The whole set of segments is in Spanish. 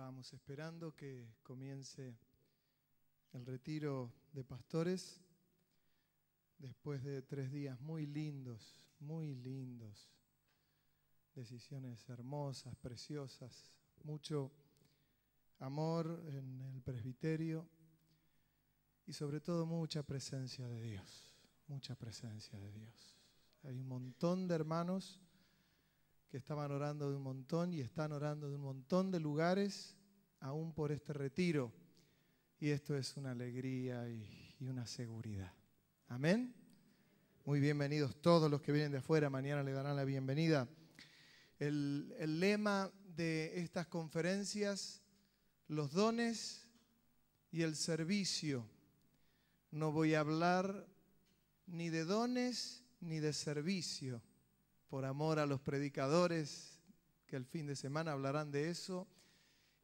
Estábamos esperando que comience el retiro de pastores después de 3 días muy lindos, decisiones hermosas, preciosas, mucho amor en el presbiterio y sobre todo mucha presencia de Dios, mucha presencia de Dios. Hay un montón de hermanos que estaban orando de un montón y están orando de un montón de lugares, aún por este retiro. Y esto es una alegría y una seguridad. Amén. Muy bienvenidos todos los que vienen de afuera. Mañana le darán la bienvenida. El lema de estas conferencias, los dones y el servicio. No voy a hablar ni de dones ni de servicio, por amor a los predicadores que el fin de semana hablarán de eso,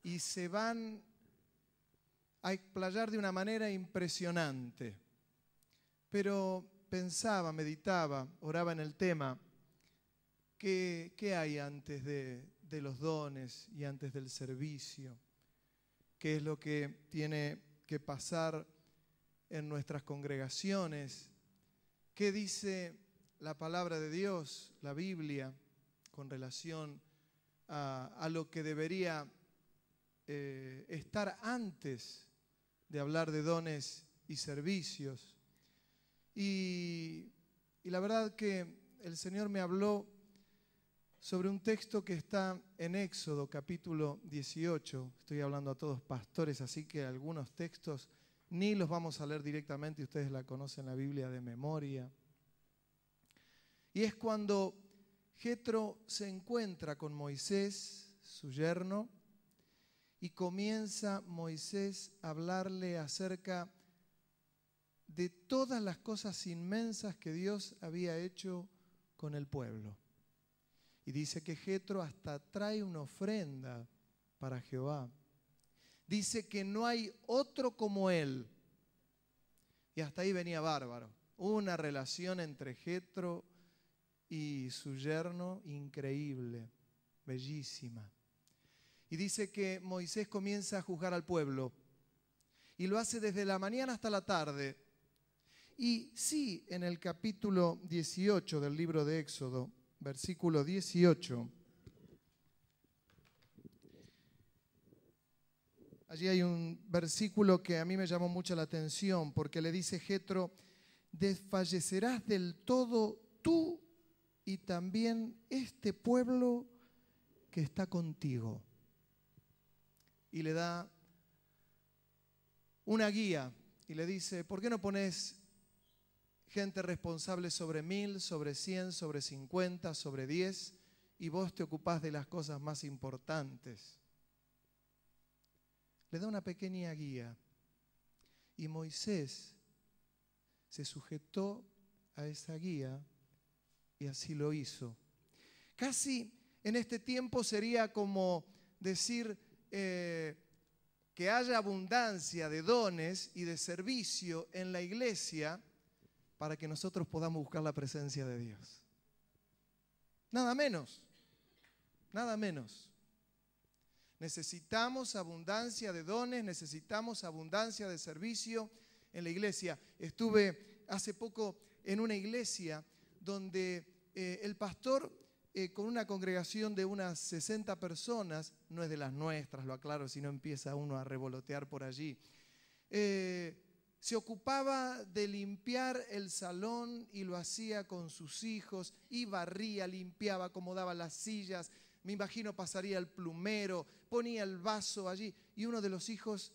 y se van a explayar de una manera impresionante. Pero pensaba, meditaba, oraba en el tema, ¿qué hay antes de los dones y antes del servicio? ¿Qué es lo que tiene que pasar en nuestras congregaciones? ¿Qué dice la palabra de Dios, la Biblia, con relación a lo que debería estar antes de hablar de dones y servicios? Y la verdad que el Señor me habló sobre un texto que está en Éxodo capítulo 18. Estoy hablando a todos pastores, así que algunos textos ni los vamos a leer directamente, ustedes la conocen la Biblia de memoria. Y es cuando Jetro se encuentra con Moisés, su yerno, y comienza Moisés a hablarle acerca de todas las cosas inmensas que Dios había hecho con el pueblo. Y dice que Jetro hasta trae una ofrenda para Jehová. Dice que no hay otro como él. Y hasta ahí venía bárbaro. Una relación entre Jetro y su yerno increíble, bellísima. Y dice que Moisés comienza a juzgar al pueblo. Y lo hace desde la mañana hasta la tarde. Y sí, en el capítulo 18 del libro de Éxodo, versículo 18, allí hay un versículo que a mí me llamó mucho la atención, porque le dice Jetro: desfallecerás del todo tú y también este pueblo que está contigo. Y le da una guía y le dice: ¿por qué no pones gente responsable sobre 1000, sobre 100, sobre 50, sobre 10 y vos te ocupás de las cosas más importantes? Le da una pequeña guía y Moisés se sujetó a esa guía y así lo hizo. Casi en este tiempo sería como decir que haya abundancia de dones y de servicio en la iglesia para que nosotros podamos buscar la presencia de Dios. Nada menos, nada menos. Necesitamos abundancia de dones, necesitamos abundancia de servicio en la iglesia. Estuve hace poco en una iglesia donde el pastor, con una congregación de unas 60 personas, no es de las nuestras, lo aclaro, si no empieza uno a revolotear por allí, se ocupaba de limpiar el salón y lo hacía con sus hijos, y barría, limpiaba, acomodaba las sillas, me imagino pasaría el plumero, ponía el vaso allí, y uno de los hijos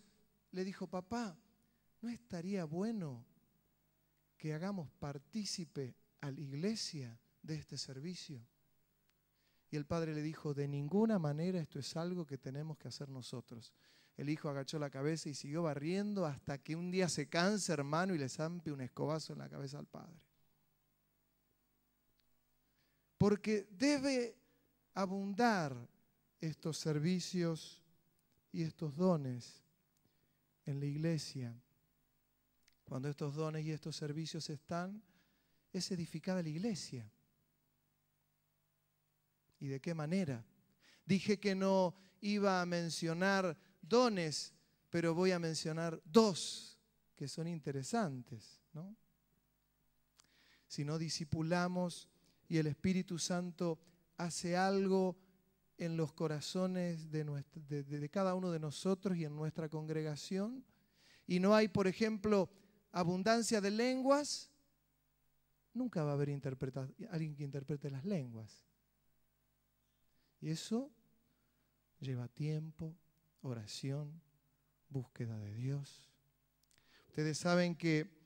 le dijo: papá, ¿no estaría bueno que hagamos partícipe a la iglesia de este servicio? Y el padre le dijo: de ninguna manera, esto es algo que tenemos que hacer nosotros. El hijo agachó la cabeza y siguió barriendo hasta que un día se cansa, hermano, y le zampe un escobazo en la cabeza al padre. Porque debe abundar estos servicios y estos dones en la iglesia. Cuando estos dones y estos servicios están, es edificada la iglesia. ¿Y de qué manera? Dije que no iba a mencionar dones, pero voy a mencionar dos que son interesantes, ¿no? Si no discipulamos y el Espíritu Santo hace algo en los corazones de cada uno de nosotros y en nuestra congregación, y no hay, por ejemplo, abundancia de lenguas, nunca va a haber alguien que interprete las lenguas. Y eso lleva tiempo, oración, búsqueda de Dios. Ustedes saben que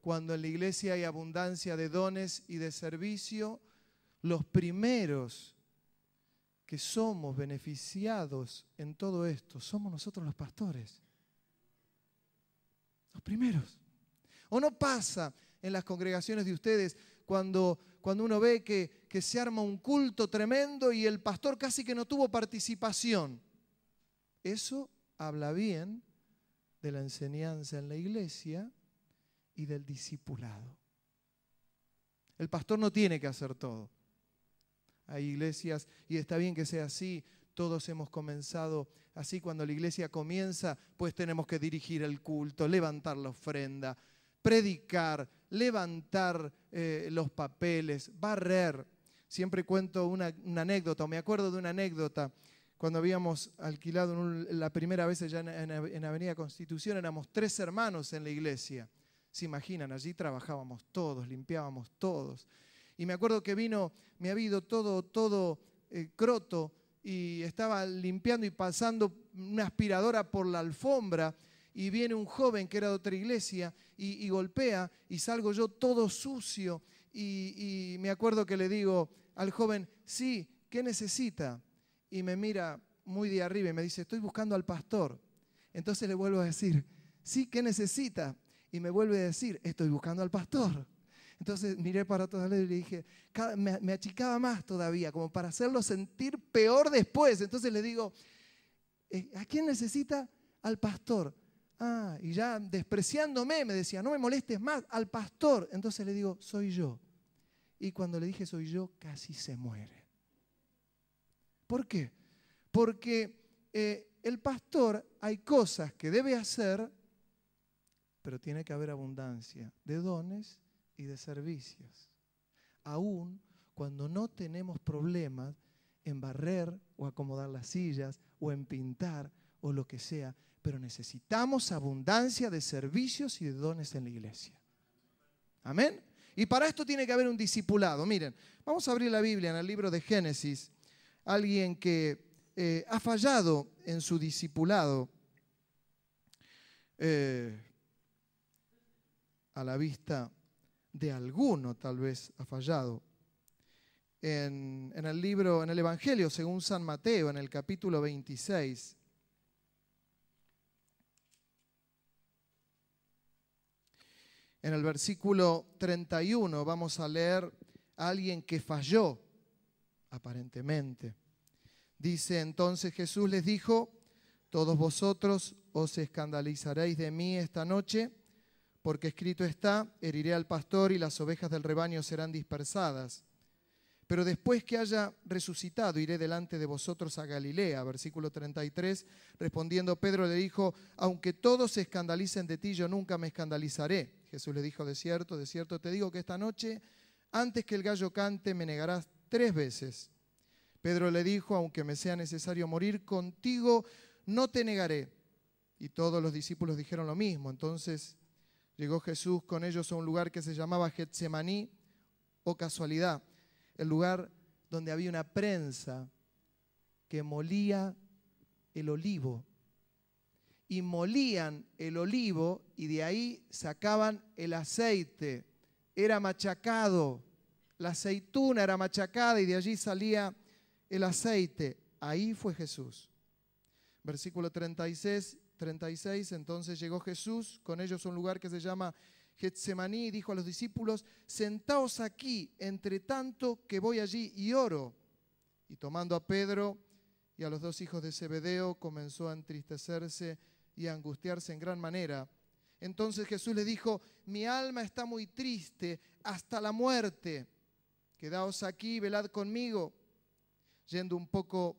cuando en la iglesia hay abundancia de dones y de servicio, los primeros que somos beneficiados en todo esto somos nosotros los pastores. Los primeros. ¿O no pasa en las congregaciones de ustedes cuando uno ve que se arma un culto tremendo y el pastor casi que no tuvo participación? Eso habla bien de la enseñanza en la iglesia y del discipulado. El pastor no tiene que hacer todo. Hay iglesias, y está bien que sea así, todos hemos comenzado así. Cuando la iglesia comienza, pues tenemos que dirigir el culto, levantar la ofrenda, predicar, levantar los papeles, barrer. Siempre cuento una anécdota, o me acuerdo de una anécdota. Cuando habíamos alquilado la primera vez allá en Avenida Constitución, éramos 3 hermanos en la iglesia. Se imaginan, allí trabajábamos todos, limpiábamos todos. Y me acuerdo que me había ido todo croto y estaba limpiando y pasando una aspiradora por la alfombra y viene un joven que era de otra iglesia y golpea y salgo yo todo sucio y me acuerdo que le digo al joven, sí, ¿qué necesita? Y me mira muy de arriba y me dice, estoy buscando al pastor. Entonces le vuelvo a decir, sí, ¿qué necesita? Y me vuelve a decir, estoy buscando al pastor. Entonces miré para todos lados y le dije, me achicaba más todavía, como para hacerlo sentir peor después. Entonces le digo, ¿a quién necesita? Al pastor. Ah, y ya despreciándome me decía, no me molestes más, al pastor. Entonces le digo, soy yo. Y cuando le dije soy yo, casi se muere. ¿Por qué? Porque el pastor hay cosas que debe hacer, pero tiene que haber abundancia de dones y de servicios. Aún cuando no tenemos problemas en barrer o acomodar las sillas o en pintar o lo que sea, pero necesitamos abundancia de servicios y de dones en la iglesia. ¿Amén? Y para esto tiene que haber un discipulado. Miren, vamos a abrir la Biblia en el libro de Génesis. Alguien que ha fallado en su discipulado a la vista de alguno, tal vez ha fallado. En el Evangelio según San Mateo, en el capítulo 26, en el versículo 31 vamos a leer a alguien que falló, aparentemente. Dice, entonces Jesús les dijo, todos vosotros os escandalizaréis de mí esta noche, porque escrito está, heriré al pastor y las ovejas del rebaño serán dispersadas. Pero después que haya resucitado, iré delante de vosotros a Galilea. Versículo 33, respondiendo Pedro le dijo, aunque todos se escandalicen de ti, yo nunca me escandalizaré. Jesús le dijo, de cierto te digo que esta noche, antes que el gallo cante, me negarás 3 veces. Pedro le dijo, aunque me sea necesario morir contigo, no te negaré. Y todos los discípulos dijeron lo mismo. Entonces llegó Jesús con ellos a un lugar que se llamaba Getsemaní, o casualidad, el lugar donde había una prensa que molía el olivo. Y molían el olivo y de ahí sacaban el aceite. Era machacado, la aceituna era machacada y de allí salía el aceite. Ahí fue Jesús. Versículo 36, entonces llegó Jesús con ellos a un lugar que se llama Getsemaní y dijo a los discípulos, sentaos aquí, entre tanto que voy allí y oro. Y tomando a Pedro y a los 2 hijos de Zebedeo, comenzó a entristecerse y a angustiarse en gran manera. Entonces Jesús le dijo, mi alma está muy triste hasta la muerte. Quedaos aquí, velad conmigo. Yendo un poco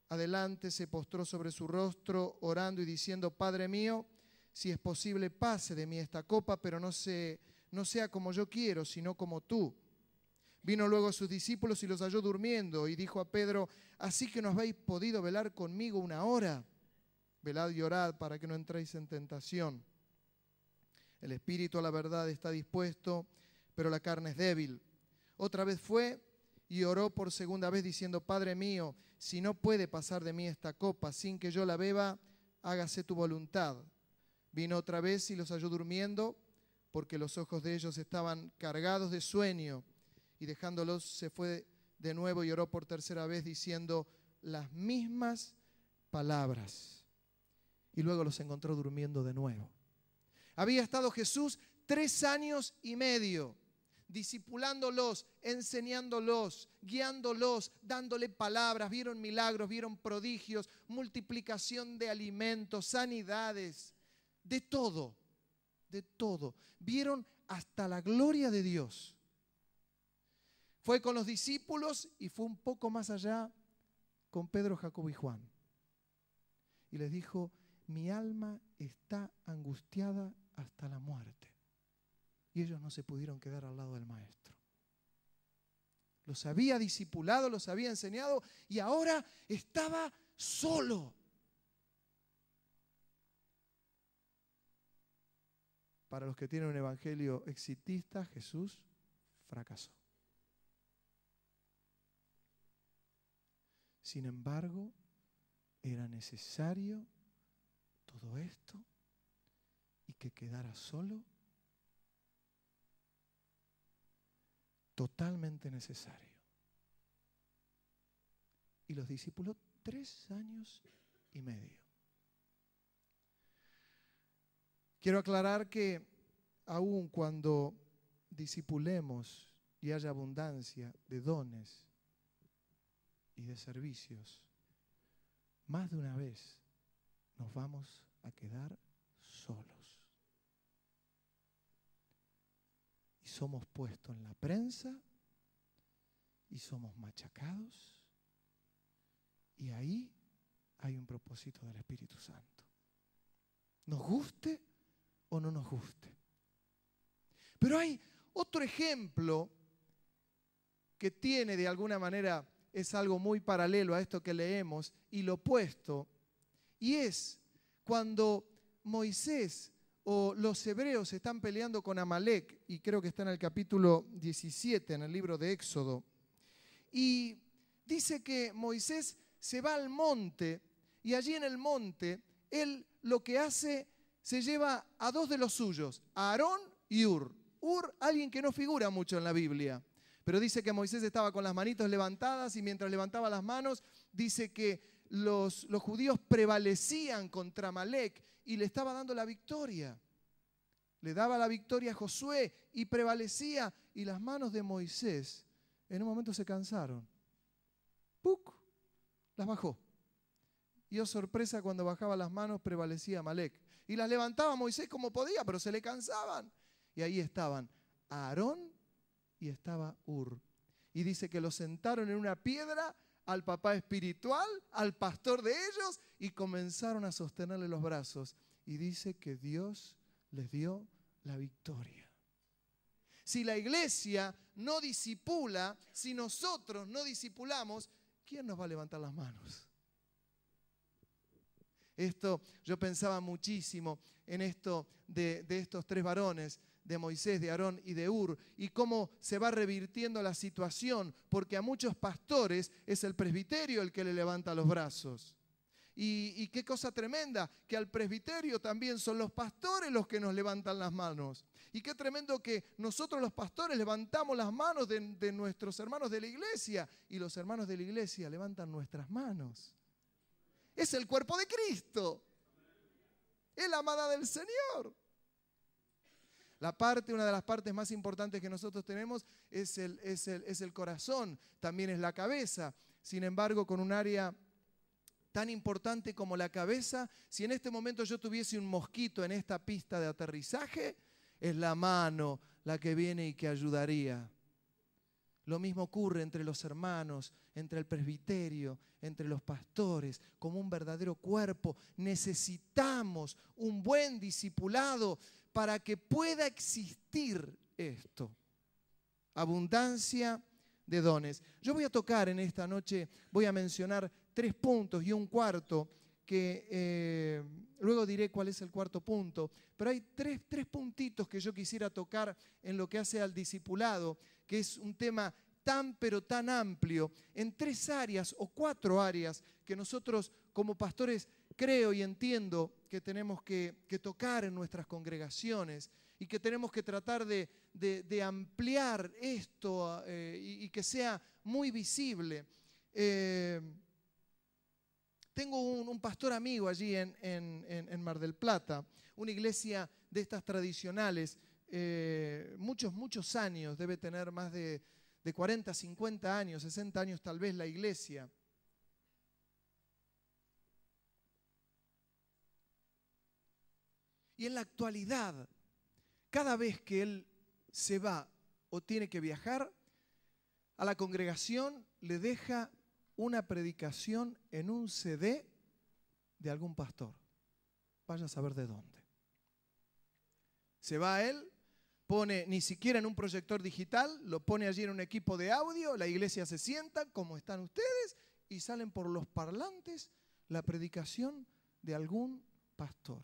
adelante, se postró sobre su rostro, orando y diciendo: Padre mío, si es posible, pase de mí esta copa, pero no sea como yo quiero, sino como tú. Vino luego a sus discípulos y los halló durmiendo, y dijo a Pedro: ¿así que no habéis podido velar conmigo una hora? Velad y orad para que no entréis en tentación. El espíritu a la verdad está dispuesto, pero la carne es débil. Otra vez fue y oró por segunda vez diciendo: Padre mío, si no puede pasar de mí esta copa sin que yo la beba, hágase tu voluntad. Vino otra vez y los halló durmiendo, porque los ojos de ellos estaban cargados de sueño, y dejándolos se fue de nuevo y oró por tercera vez diciendo las mismas palabras. Y luego los encontró durmiendo de nuevo. Había estado Jesús 3 años y medio, discipulándolos, enseñándolos, guiándolos, dándole palabras. Vieron milagros, vieron prodigios, multiplicación de alimentos, sanidades, de todo, de todo. Vieron hasta la gloria de Dios. Fue con los discípulos y fue un poco más allá con Pedro, Jacobo y Juan. Y les dijo: mi alma está angustiada hasta la muerte. Y ellos no se pudieron quedar al lado del maestro. Los había discipulado, los había enseñado y ahora estaba solo. Para los que tienen un evangelio exitista, Jesús fracasó. Sin embargo, era necesario todo esto y que quedara solo. Totalmente necesario. Y los discípulos 3 años y medio. Quiero aclarar que aun cuando discipulemos y haya abundancia de dones y de servicios, más de una vez nos vamos a quedar solos. Y somos puestos en la prensa y somos machacados, y ahí hay un propósito del Espíritu Santo. Nos guste o no nos guste. Pero hay otro ejemplo que tiene de alguna manera, es algo muy paralelo a esto que leemos y lo opuesto, y es cuando Moisés o los hebreos están peleando con Amalek, y creo que está en el capítulo 17, en el libro de Éxodo, y dice que Moisés se va al monte, y allí en el monte, él lo que hace, se lleva a 2 de los suyos, a Aarón y Hur. Hur, alguien que no figura mucho en la Biblia, pero dice que Moisés estaba con las manitos levantadas, y mientras levantaba las manos, dice que los judíos prevalecían contra Amalek y le estaba dando la victoria. Le daba la victoria a Josué y prevalecía, y las manos de Moisés en un momento se cansaron. ¡Puc! Las bajó. Y oh sorpresa, cuando bajaba las manos prevalecía Amalek. Y las levantaba Moisés como podía, pero se le cansaban. Y ahí estaban Aarón y estaba Hur. Y dice que lo sentaron en una piedra al papá espiritual, al pastor de ellos, y comenzaron a sostenerle los brazos. Y dice que Dios les dio la victoria. Si la iglesia no discipula, si nosotros no discipulamos, ¿quién nos va a levantar las manos? Yo pensaba muchísimo en esto de estos 3 varones, de Moisés, de Aarón y de Hur, y cómo se va revirtiendo la situación, porque a muchos pastores es el presbiterio el que le levanta los brazos. Y qué cosa tremenda, que al presbiterio también son los pastores los que nos levantan las manos. Y qué tremendo que nosotros los pastores levantamos las manos de nuestros hermanos de la iglesia, y los hermanos de la iglesia levantan nuestras manos. Es el cuerpo de Cristo, es la amada del Señor. Una de las partes más importantes que nosotros tenemos es el corazón, también es la cabeza. Sin embargo, con un área tan importante como la cabeza, si en este momento yo tuviese un mosquito en esta pista de aterrizaje, es la mano la que viene y que ayudaría. Lo mismo ocurre entre los hermanos, entre el presbiterio, entre los pastores, como un verdadero cuerpo. Necesitamos un buen discipulado para que pueda existir esto. Abundancia de dones. Yo voy a tocar en esta noche, voy a mencionar 3 puntos y un cuarto, que luego diré cuál es el cuarto punto, pero hay tres puntitos que yo quisiera tocar en lo que hace al discipulado, que es un tema tan pero tan amplio, en 3 áreas o 4 áreas que nosotros como pastores creo y entiendo que tenemos que tocar en nuestras congregaciones y que tenemos que tratar de ampliar esto y que sea muy visible. Tengo un pastor amigo allí en Mar del Plata, una iglesia de estas tradicionales, muchos años, debe tener más de 40, 50 años, 60 años tal vez la iglesia. Y en la actualidad, cada vez que él se va o tiene que viajar, a la congregación le deja una predicación en un CD de algún pastor. Vaya a saber de dónde. Se va él, pone ni siquiera en un proyector digital, lo pone allí en un equipo de audio, la iglesia se sienta como están ustedes y salen por los parlantes la predicación de algún pastor.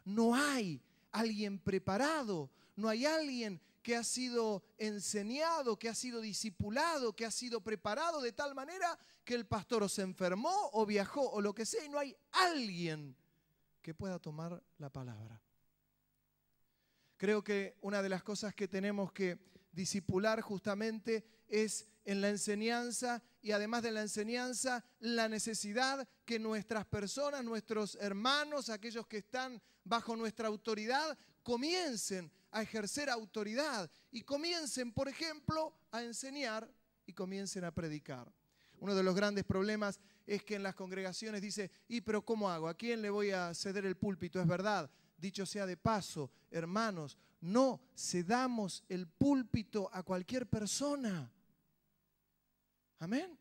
No hay alguien preparado, no hay alguien que ha sido enseñado, que ha sido discipulado, que ha sido preparado de tal manera que el pastor o se enfermó o viajó o lo que sea y no hay alguien que pueda tomar la palabra. Creo que una de las cosas que tenemos que discipular justamente es en la enseñanza y además de la enseñanza, la necesidad que nuestras personas, nuestros hermanos, aquellos que están bajo nuestra autoridad, comiencen a ejercer autoridad y comiencen, por ejemplo, a enseñar y comiencen a predicar. Uno de los grandes problemas es que en las congregaciones dice, pero ¿cómo hago? ¿A quién le voy a ceder el púlpito? Es verdad, dicho sea de paso, hermanos, no cedamos el púlpito a cualquier persona. Amén.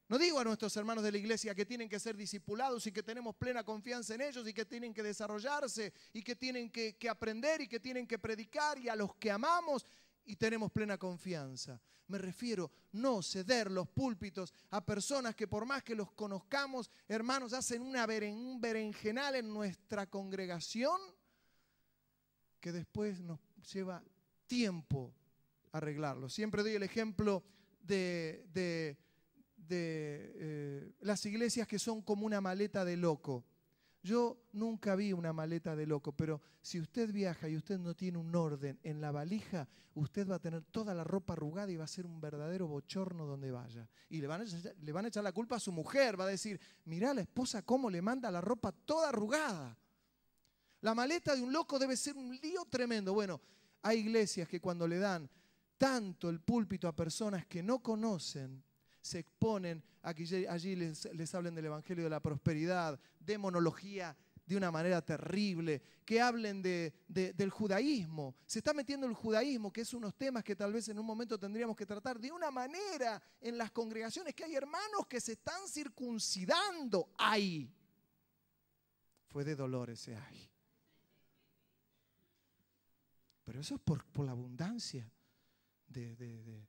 No digo a nuestros hermanos de la iglesia que tienen que ser discipulados y que tenemos plena confianza en ellos y que tienen que desarrollarse y que tienen que aprender y que tienen que predicar y a los que amamos y tenemos plena confianza. Me refiero no ceder los púlpitos a personas que por más que los conozcamos, hermanos, hacen un berenjenal en nuestra congregación que después nos lleva tiempo arreglarlo. Siempre doy el ejemplo de las iglesias que son como una maleta de loco. Yo nunca vi una maleta de loco, pero si usted viaja y usted no tiene un orden en la valija, usted va a tener toda la ropa arrugada y va a ser un verdadero bochorno donde vaya. Y le van a echar la culpa a su mujer, va a decir, mirá la esposa cómo le manda la ropa toda arrugada. La maleta de un loco debe ser un lío tremendo. Bueno, hay iglesias que cuando le dan tanto el púlpito a personas que no conocen, se exponen a que allí les hablen del evangelio de la prosperidad, demonología de una manera terrible, que hablen del judaísmo. Se está metiendo el judaísmo, que es unos temas que tal vez en un momento tendríamos que tratar de una manera en las congregaciones, que hay hermanos que se están circuncidando. ¡Ay! Fue de dolor ese ay. Pero eso es por la abundancia de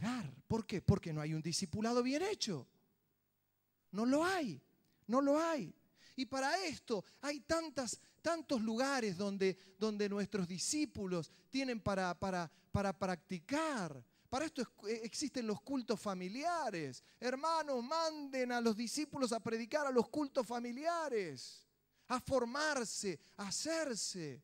dar. ¿Por qué? Porque no hay un discipulado bien hecho. No lo hay, no lo hay. Y para esto hay tantos lugares donde nuestros discípulos tienen para practicar. Para esto existen los cultos familiares. Hermanos, manden a los discípulos a predicar a los cultos familiares, a formarse, a hacerse,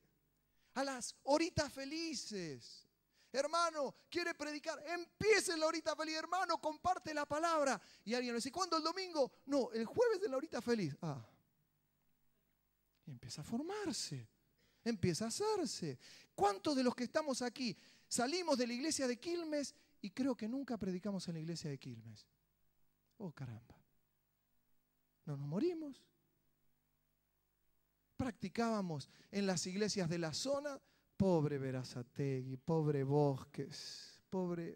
a las horitas felices. Hermano, quiere predicar, empiece la horita feliz, hermano, comparte la palabra. Y alguien le dice, ¿cuándo? ¿El domingo? No, el jueves de la horita feliz. Y empieza a formarse, empieza a hacerse. ¿Cuántos de los que estamos aquí salimos de la iglesia de Quilmes y creo que nunca predicamos en la iglesia de Quilmes? Oh, caramba. No nos morimos. Practicábamos en las iglesias de la zona, pobre Berazategui, pobre Bosques, pobre...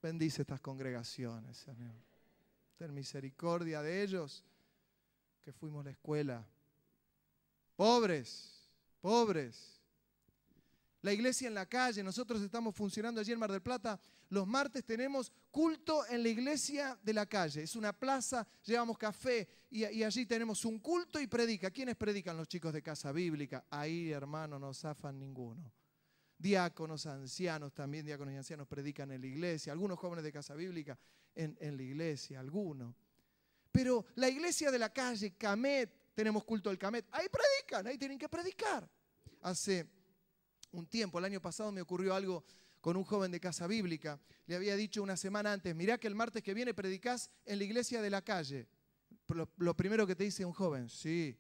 Bendice estas congregaciones, Señor. Ten misericordia de ellos, que fuimos la escuela. Pobres, pobres. La iglesia en la calle, nosotros estamos funcionando allí en Mar del Plata. Los martes tenemos culto en la iglesia de la calle. Es una plaza, llevamos café y allí tenemos un culto y predica. ¿Quiénes predican? Los chicos de Casa Bíblica. Ahí, hermano, no zafan ninguno. Diáconos, ancianos, también diáconos y ancianos predican en la iglesia. Algunos jóvenes de Casa Bíblica en la iglesia, algunos. Pero la iglesia de la calle, Camet, tenemos culto del Camet. Ahí predican, ahí tienen que predicar. Hace un tiempo, el año pasado, me ocurrió algo con un joven de Casa Bíblica. Le había dicho una semana antes, mirá que el martes que viene predicás en la iglesia de la calle. Lo primero que te dice un joven, sí.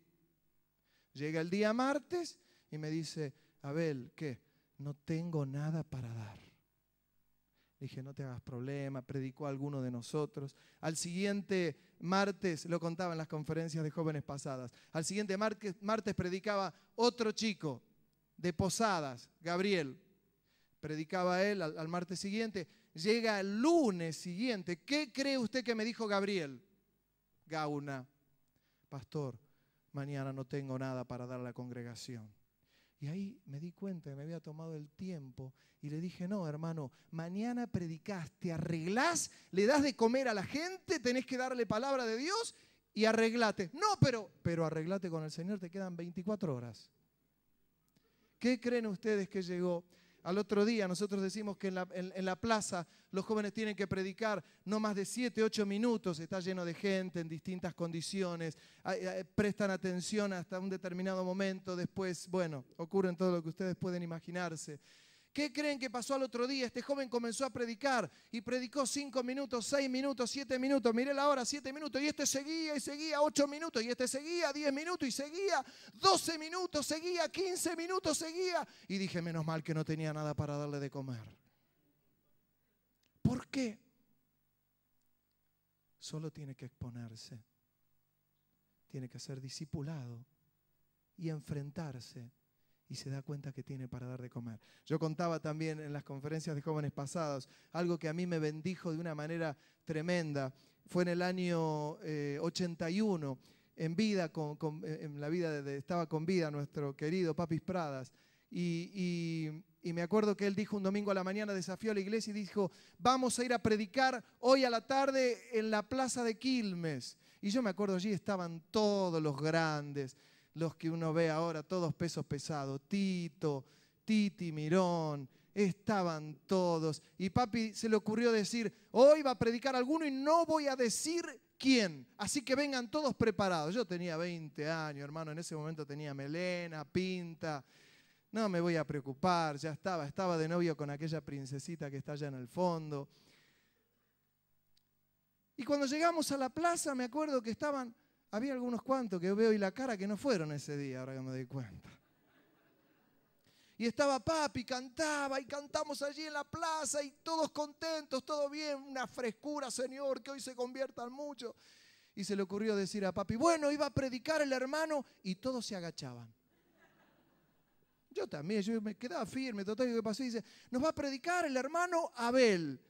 Llega el día martes y me dice, Abel, ¿qué? No tengo nada para dar. Le dije, no te hagas problema, predicó a alguno de nosotros. Al siguiente martes, lo contaba en las conferencias de jóvenes pasadas, al siguiente martes predicaba otro chico de Posadas, Gabriel. Predicaba él al martes siguiente. Llega el lunes siguiente. ¿Qué cree usted que me dijo Gabriel? Gauna, pastor, mañana no tengo nada para dar a la congregación. Y ahí me di cuenta que me había tomado el tiempo y le dije, no, hermano, mañana predicás, te arreglás, le das de comer a la gente, tenés que darle palabra de Dios y arreglate. No, pero arreglate con el Señor, te quedan 24 horas. ¿Qué creen ustedes que llegó? Al otro día nosotros decimos que en la plaza los jóvenes tienen que predicar no más de 7, 8 minutos. Está lleno de gente en distintas condiciones. Prestan atención hasta un determinado momento. Después, bueno, ocurren todo lo que ustedes pueden imaginarse. ¿Qué creen que pasó al otro día? Este joven comenzó a predicar y predicó 5 minutos, 6 minutos, 7 minutos. Miré la hora, 7 minutos. Y este seguía y seguía 8 minutos. Y este seguía 10 minutos y seguía 12 minutos, seguía 15 minutos, seguía. Y dije, menos mal que no tenía nada para darle de comer. ¿Por qué? Solo tiene que exponerse. Tiene que ser discipulado y enfrentarse. Y se da cuenta que tiene para dar de comer. Yo contaba también en las conferencias de jóvenes pasados algo que a mí me bendijo de una manera tremenda. Fue en el año 81, en vida, en la vida estaba con vida nuestro querido Papis Pradas. Y me acuerdo que él dijo un domingo a la mañana, desafió a la iglesia y dijo, vamos a ir a predicar hoy a la tarde en la plaza de Quilmes. Y yo me acuerdo, allí estaban todos los grandes, los que uno ve ahora, todos pesos pesados, Tito, Titi, Mirón, estaban todos. Y papi se le ocurrió decir, hoy va a predicar alguno y no voy a decir quién. Así que vengan todos preparados. Yo tenía 20 años, hermano, en ese momento tenía melena, pinta. No me voy a preocupar, ya estaba de novio con aquella princesita que está allá en el fondo. Y cuando llegamos a la plaza, me acuerdo que había algunos cuantos que veo y la cara que no fueron ese día, ahora que me doy cuenta. Y estaba papi, cantaba y cantamos allí en la plaza y todos contentos, todo bien, una frescura, Señor, que hoy se conviertan mucho. Y se le ocurrió decir a papi, bueno, iba a predicar el hermano y todos se agachaban. Yo también, yo me quedaba firme, total, ¿qué pasó? Y dice, nos va a predicar el hermano Abel.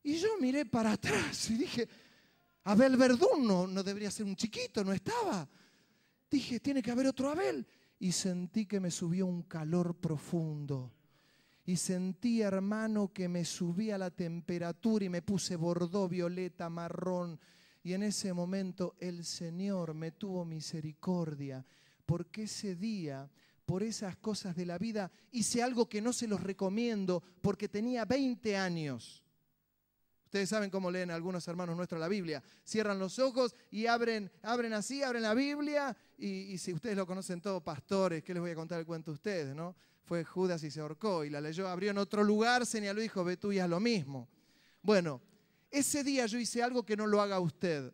Y yo miré para atrás y dije, Abel Verdún no debería ser un chiquito, no estaba. Dije, tiene que haber otro Abel. Y sentí que me subió un calor profundo. Y sentí, hermano, que me subía la temperatura y me puse bordó, violeta, marrón. Y en ese momento el Señor me tuvo misericordia. Porque ese día, por esas cosas de la vida, hice algo que no se los recomiendo porque tenía 20 años. Ustedes saben cómo leen algunos hermanos nuestros la Biblia. Cierran los ojos y abren la Biblia. Y si ustedes lo conocen todos, pastores, ¿qué les voy a contar el cuento a ustedes, no? Fue Judas y se ahorcó y la leyó, abrió en otro lugar, señaló y dijo, ve tú y haz lo mismo. Bueno, ese día yo hice algo que no lo haga usted.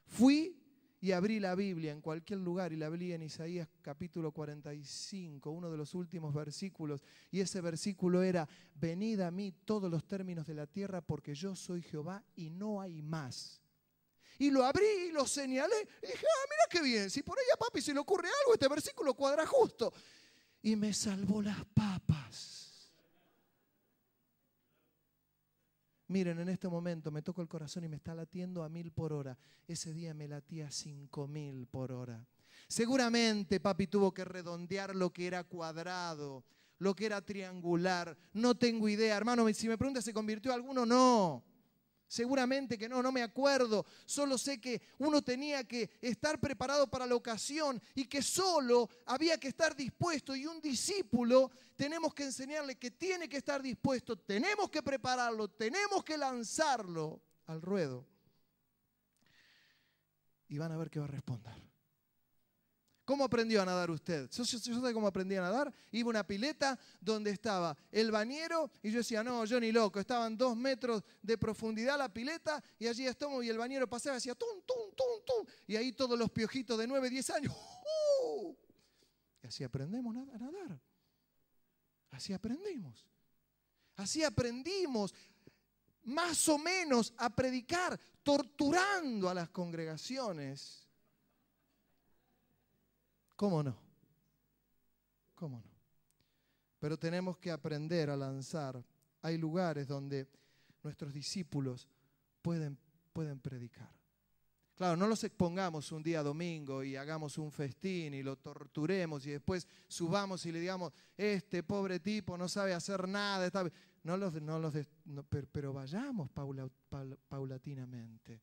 Fui y abrí la Biblia en cualquier lugar y la abrí en Isaías capítulo 45, uno de los últimos versículos. Y ese versículo era, venid a mí todos los términos de la tierra porque yo soy Jehová y no hay más. Y lo abrí y lo señalé y dije, mira qué bien, si por ahí a papi se le ocurre algo, este versículo cuadra justo. y me salvó las papas. Miren, en este momento me toco el corazón y me está latiendo a 1000 por hora. Ese día me latía a 5000 por hora. Seguramente papi tuvo que redondear lo que era cuadrado, lo que era triangular. No tengo idea, hermano. Si me pregunta, ¿se convirtió alguno? No. Seguramente que no, no me acuerdo. Solo sé que uno tenía que estar preparado para la ocasión y que solo había que estar dispuesto. Y un discípulo tenemos que enseñarle que tiene que estar dispuesto, tenemos que prepararlo, tenemos que lanzarlo al ruedo. Y van a ver qué va a responder. ¿Cómo aprendió a nadar usted? Yo sé cómo aprendí a nadar. Iba a una pileta donde estaba el bañero y yo decía, no, yo ni loco. Estaban 2 metros de profundidad la pileta y allí estamos y el bañero pasaba y hacía tum, tum, tum, tum. Y ahí todos los piojitos de 9, 10 años. Y así aprendemos a nadar. Así aprendimos. Así aprendimos más o menos a predicar, torturando a las congregaciones. ¿Cómo no? ¿Cómo no? Pero tenemos que aprender a lanzar. Hay lugares donde nuestros discípulos pueden predicar. Claro, no los expongamos un día domingo y hagamos un festín y lo torturemos y después subamos y le digamos, este pobre tipo no sabe hacer nada. Pero vayamos paulatinamente,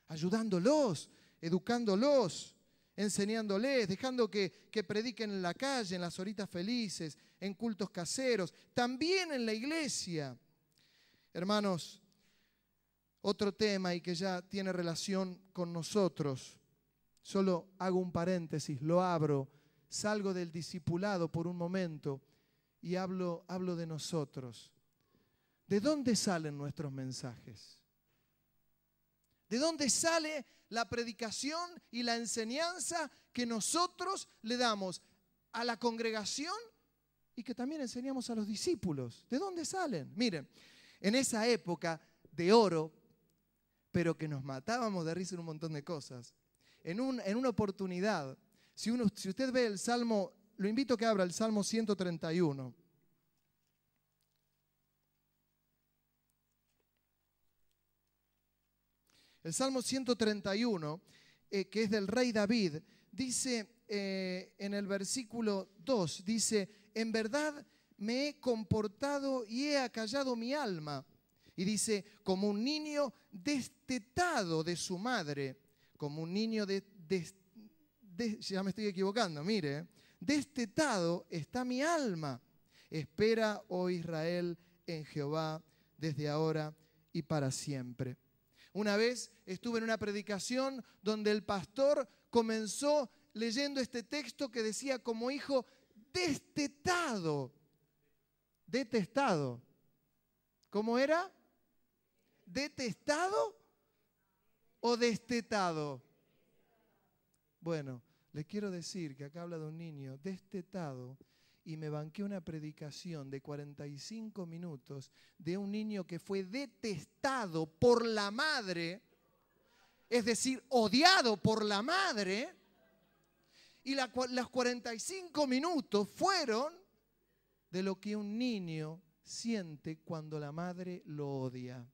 ayudándolos, educándolos, enseñándoles, dejando que prediquen en la calle, en las horitas felices, en cultos caseros, también en la iglesia. Hermanos, otro tema y que ya tiene relación con nosotros, solo hago un paréntesis, lo abro, salgo del discipulado por un momento y hablo de nosotros. ¿De dónde salen nuestros mensajes? ¿De dónde sale la predicación y la enseñanza que nosotros le damos a la congregación y que también enseñamos a los discípulos? ¿De dónde salen? Miren, en esa época de oro, pero que nos matábamos de risa en un montón de cosas, en una oportunidad, si usted ve el Salmo, lo invito a que abra el Salmo 131. El Salmo 131, que es del rey David, dice en el versículo 2, dice, en verdad me he comportado y he acallado mi alma. Y dice, como un niño destetado de su madre, como un niño ya me estoy equivocando, mire, destetado está mi alma. Espera, oh Israel, en Jehová, desde ahora y para siempre. Una vez estuve en una predicación donde el pastor comenzó leyendo este texto que decía como hijo destetado. Detestado. ¿Cómo era? ¿Detestado o destetado? Bueno, les quiero decir que acá habla de un niño destetado y me banqué una predicación de 45 minutos de un niño que fue detestado por la madre, es decir, odiado por la madre, y las 45 minutos fueron de lo que un niño siente cuando la madre lo odia.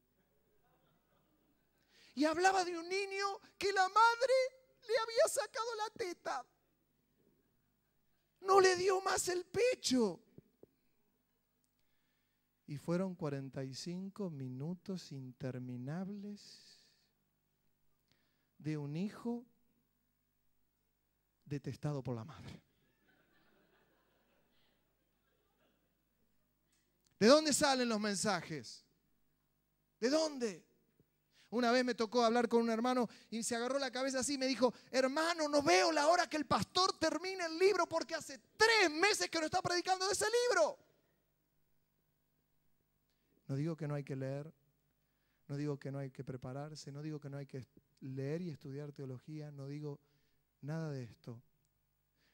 Y hablaba de un niño que la madre le había sacado la teta. No le dio más el pecho. Y fueron 45 minutos interminables de un hijo detestado por la madre. ¿De dónde salen los mensajes? ¿De dónde? Una vez me tocó hablar con un hermano y se agarró la cabeza así y me dijo, hermano, no veo la hora que el pastor termine el libro porque hace 3 meses que no está predicando de ese libro. No digo que no hay que leer, no digo que no hay que prepararse, no digo que no hay que leer y estudiar teología, no digo nada de esto.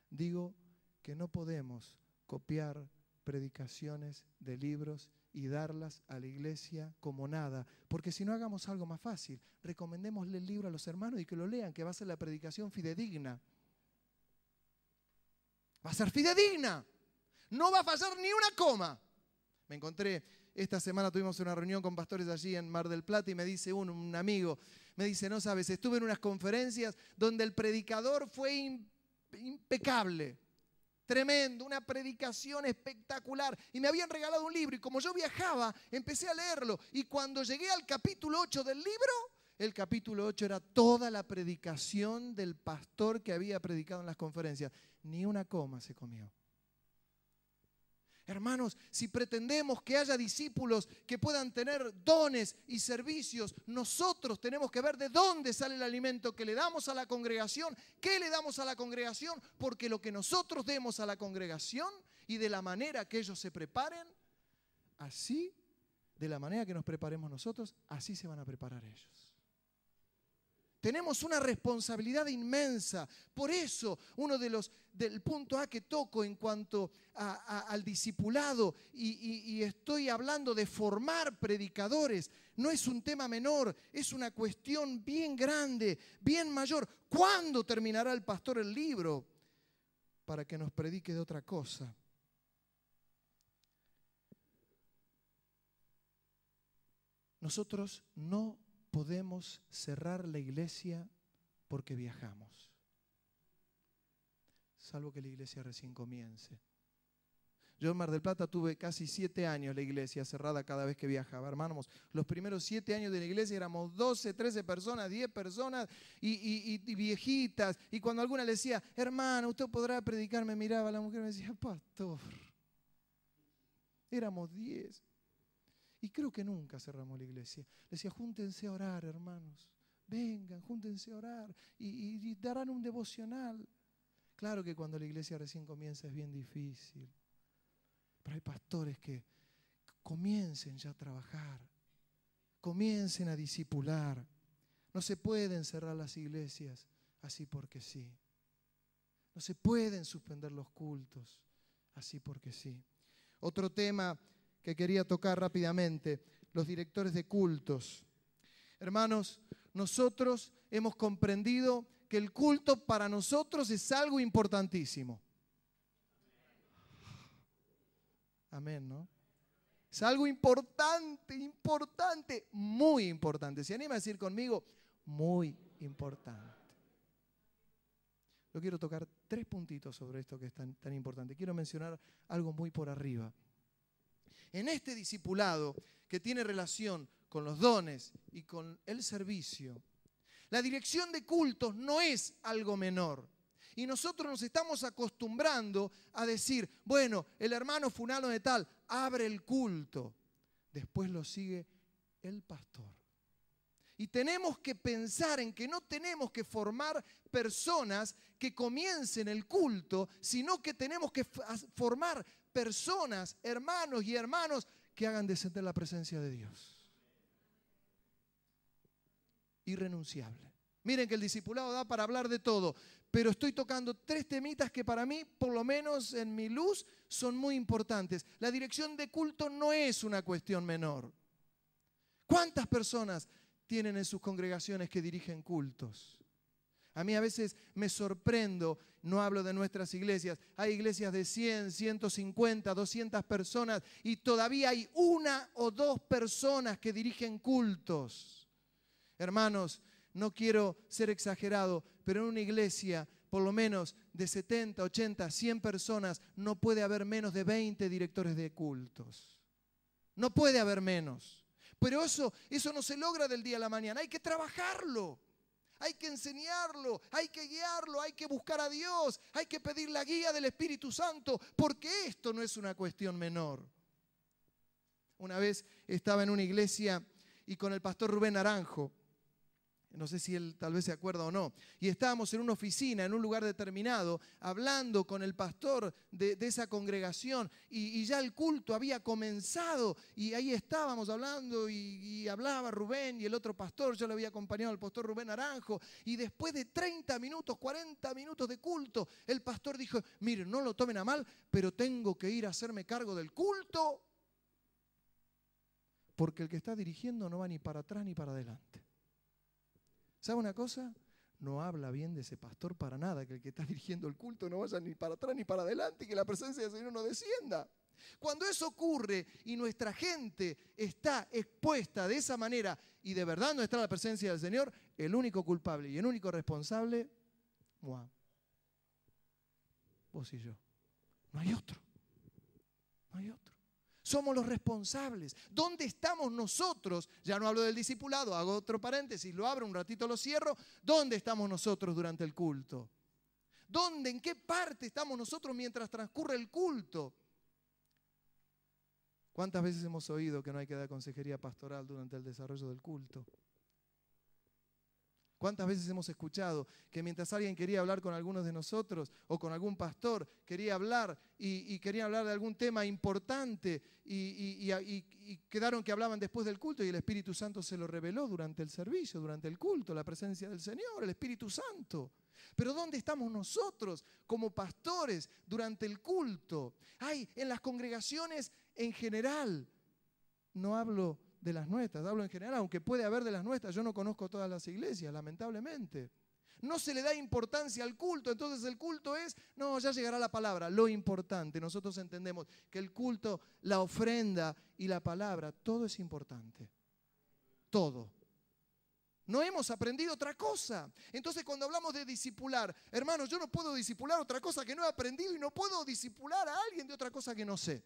Digo que no podemos copiar predicaciones de libros y darlas a la iglesia como nada, porque si no, hagamos algo más fácil, recomendémosle el libro a los hermanos y que lo lean, que va a ser la predicación fidedigna. Va a ser fidedigna. No va a fallar ni una coma. Me encontré, esta semana tuvimos una reunión con pastores allí en Mar del Plata y me dice un amigo, me dice, no sabes, estuve en unas conferencias donde el predicador fue impecable. Tremendo, una predicación espectacular. Y me habían regalado un libro y como yo viajaba, empecé a leerlo. Y cuando llegué al capítulo 8 del libro, el capítulo 8 era toda la predicación del pastor que había predicado en las conferencias. Ni una coma se comió. Hermanos, si pretendemos que haya discípulos que puedan tener dones y servicios, nosotros tenemos que ver de dónde sale el alimento que le damos a la congregación, qué le damos a la congregación, porque lo que nosotros demos a la congregación y de la manera que ellos se preparen, así, de la manera que nos preparemos nosotros, así se van a preparar ellos. Tenemos una responsabilidad inmensa. Por eso, del punto A que toco en cuanto al discipulado, y estoy hablando de formar predicadores, no es un tema menor, es una cuestión bien grande, bien mayor. ¿Cuándo terminará el pastor el libro? Para que nos predique de otra cosa. Nosotros no podemos cerrar la iglesia porque viajamos, salvo que la iglesia recién comience. Yo en Mar del Plata tuve casi 7 años la iglesia cerrada cada vez que viajaba. Hermanos, los primeros 7 años de la iglesia éramos 12, 13 personas, 10 personas y viejitas. Y cuando alguna le decía, hermano, usted podrá predicar, me miraba la mujer y me decía, pastor, éramos 10. Y creo que nunca cerramos la iglesia. Le decía, júntense a orar, hermanos. Vengan, júntense a orar y darán un devocional. Claro que cuando la iglesia recién comienza es bien difícil. Pero hay pastores que comiencen ya a trabajar. Comiencen a discipular. No se pueden cerrar las iglesias así porque sí. No se pueden suspender los cultos así porque sí. Otro tema que quería tocar rápidamente, los directores de cultos. Hermanos, nosotros hemos comprendido que el culto para nosotros es algo importantísimo. Amén, ¿no? Es algo importante, muy importante. ¿Se anima a decir conmigo? Muy importante. Yo quiero tocar 3 puntitos sobre esto que es tan importante. Quiero mencionar algo muy por arriba. En este discipulado que tiene relación con los dones y con el servicio, la dirección de cultos no es algo menor. Y nosotros nos estamos acostumbrando a decir, bueno, el hermano fulano de tal abre el culto. Después lo sigue el pastor. Y tenemos que pensar en que no tenemos que formar personas que comiencen el culto, sino que tenemos que formar personas, hermanos y hermanas, que hagan descender la presencia de Dios. Irrenunciable. Miren que el discipulado da para hablar de todo, pero estoy tocando 3 temitas que para mí, por lo menos en mi luz, son muy importantes. La dirección de culto no es una cuestión menor. ¿Cuántas personas tienen en sus congregaciones que dirigen cultos? A mí a veces me sorprendo, no hablo de nuestras iglesias, hay iglesias de 100, 150, 200 personas y todavía hay 1 o 2 personas que dirigen cultos. Hermanos, no quiero ser exagerado, pero en una iglesia, por lo menos de 70, 80, 100 personas, no puede haber menos de 20 directores de cultos. No puede haber menos. Pero eso no se logra del día a la mañana, hay que trabajarlo. Hay que enseñarlo, hay que guiarlo, hay que buscar a Dios, hay que pedir la guía del Espíritu Santo, porque esto no es una cuestión menor. Una vez estaba en una iglesia y con el pastor Rubén Naranjo, no sé si él tal vez se acuerda o no, y estábamos en una oficina, en un lugar determinado, hablando con el pastor de esa congregación, y ya el culto había comenzado, y ahí estábamos hablando, y hablaba Rubén y el otro pastor, yo le había acompañado al pastor Rubén Naranjo, y después de 30 minutos, 40 minutos de culto, el pastor dijo, miren, no lo tomen a mal, pero tengo que ir a hacerme cargo del culto, porque el que está dirigiendo no va ni para atrás ni para adelante. ¿Sabe una cosa? no habla bien de ese pastor para nada, que el que está dirigiendo el culto no vaya ni para atrás ni para adelante y que la presencia del Señor no descienda. Cuando eso ocurre y nuestra gente está expuesta de esa manera y de verdad no está la presencia del Señor, el único culpable y el único responsable, ¡mua!, vos y yo. No hay otro. No hay otro. Somos los responsables. ¿Dónde estamos nosotros? Ya no hablo del discipulado, hago otro paréntesis, lo abro, un ratito lo cierro. ¿Dónde estamos nosotros durante el culto? ¿Dónde, en qué parte estamos nosotros mientras transcurre el culto? ¿Cuántas veces hemos oído que no hay que dar consejería pastoral durante el desarrollo del culto? ¿Cuántas veces hemos escuchado que mientras alguien quería hablar con algunos de nosotros o con algún pastor, quería hablar y quería hablar de algún tema importante y quedaron que hablaban después del culto y el Espíritu Santo se lo reveló durante el servicio, durante el culto, la presencia del Señor, el Espíritu Santo? Pero ¿dónde estamos nosotros como pastores durante el culto? En las congregaciones en general, no hablo de las nuestras, hablo en general, aunque puede haber de las nuestras, yo no conozco todas las iglesias, lamentablemente. No se le da importancia al culto, entonces el culto es, no, ya llegará la palabra. Lo importante, nosotros entendemos que el culto, la ofrenda y la palabra, todo es importante. Todo. No hemos aprendido otra cosa. Entonces cuando hablamos de discipular, hermanos, yo no puedo discipular otra cosa que no he aprendido y no puedo discipular a alguien de otra cosa que no sé.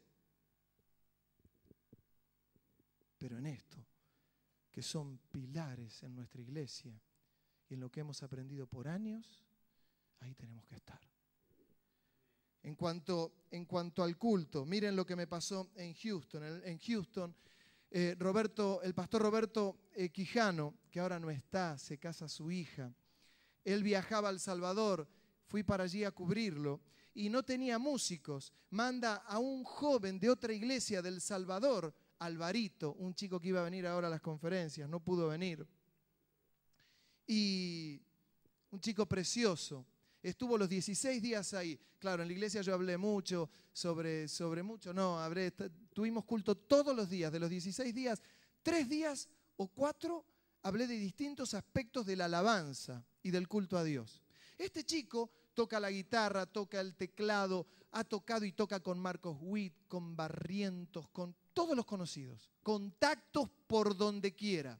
Pero en esto, que son pilares en nuestra iglesia y en lo que hemos aprendido por años, ahí tenemos que estar. En cuanto al culto, miren lo que me pasó en Houston. En Houston, el pastor Roberto Quijano, que ahora no está, se casa su hija, él viajaba a El Salvador, fui para allí a cubrirlo y no tenía músicos. Manda a un joven de otra iglesia de El Salvador, Alvarito, un chico que iba a venir ahora a las conferencias, no pudo venir. Y un chico precioso. Estuvo los 16 días ahí. Claro, en la iglesia yo hablé mucho sobre mucho. No, tuvimos culto todos los días. De los 16 días, 3 días o 4 hablé de distintos aspectos de la alabanza y del culto a Dios. Este chico toca la guitarra, toca el teclado, ha tocado y toca con Marcos Witt, con Barrientos, con todos los conocidos, contactos por donde quiera.